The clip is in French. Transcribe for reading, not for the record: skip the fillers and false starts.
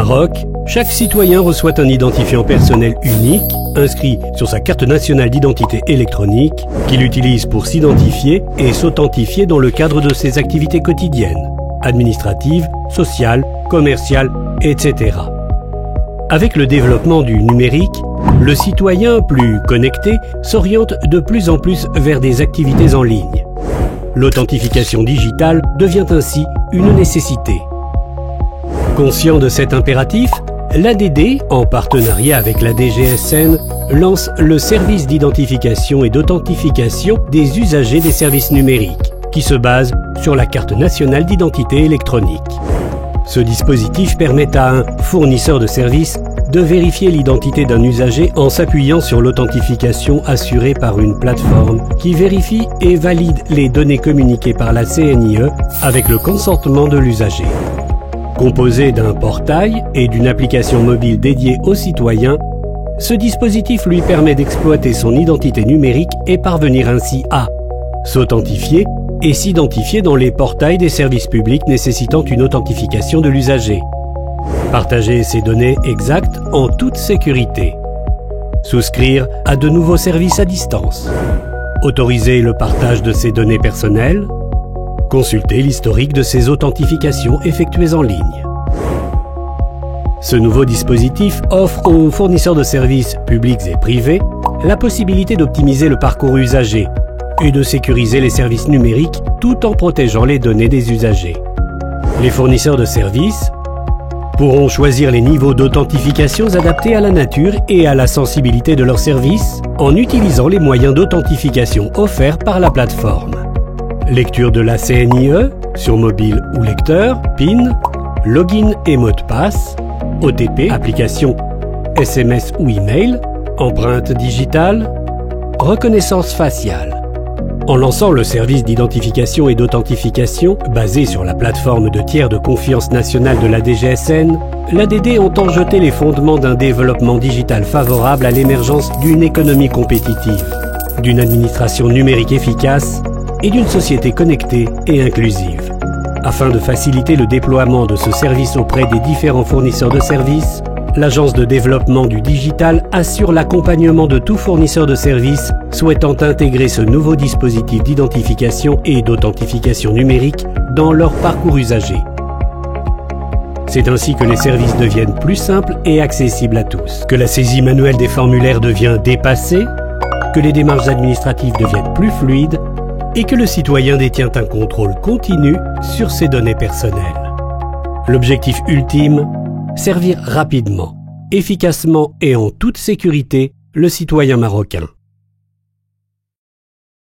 Maroc, chaque citoyen reçoit un identifiant personnel unique, inscrit sur sa carte nationale d'identité électronique, qu'il utilise pour s'identifier et s'authentifier dans le cadre de ses activités quotidiennes, administratives, sociales, commerciales, etc. Avec le développement du numérique, le citoyen plus connecté s'oriente de plus en plus vers des activités en ligne. L'authentification digitale devient ainsi une nécessité. Conscient de cet impératif, l'ADD, en partenariat avec la DGSN, lance le service d'identification et d'authentification des usagers des services numériques, qui se base sur la carte nationale d'identité électronique. Ce dispositif permet à un fournisseur de services de vérifier l'identité d'un usager en s'appuyant sur l'authentification assurée par une plateforme qui vérifie et valide les données communiquées par la CNIE avec le consentement de l'usager. Composé d'un portail et d'une application mobile dédiée aux citoyens, ce dispositif lui permet d'exploiter son identité numérique et parvenir ainsi à s'authentifier et s'identifier dans les portails des services publics nécessitant une authentification de l'usager. Partager ses données exactes en toute sécurité. Souscrire à de nouveaux services à distance. Autoriser le partage de ses données personnelles. Consulter l'historique de ses authentifications effectuées en ligne. Ce nouveau dispositif offre aux fournisseurs de services publics et privés la possibilité d'optimiser le parcours usager et de sécuriser les services numériques tout en protégeant les données des usagers. Les fournisseurs de services pourront choisir les niveaux d'authentification adaptés à la nature et à la sensibilité de leurs services en utilisant les moyens d'authentification offerts par la plateforme. Lecture de la CNIE sur mobile ou lecteur, PIN, login et mot de passe, OTP, application, SMS ou email, empreinte digitale, reconnaissance faciale. En lançant le service d'identification et d'authentification basé sur la plateforme de tiers de confiance nationale de la DGSN, l'ADD entend jeter les fondements d'un développement digital favorable à l'émergence d'une économie compétitive, d'une administration numérique efficace et d'une société connectée et inclusive. Afin de faciliter le déploiement de ce service auprès des différents fournisseurs de services, l'Agence de développement du digital assure l'accompagnement de tout fournisseur de services souhaitant intégrer ce nouveau dispositif d'identification et d'authentification numérique dans leur parcours usager. C'est ainsi que les services deviennent plus simples et accessibles à tous, que la saisie manuelle des formulaires devient dépassée, que les démarches administratives deviennent plus fluides et que le citoyen détient un contrôle continu sur ses données personnelles. L'objectif ultime, servir rapidement, efficacement et en toute sécurité le citoyen marocain.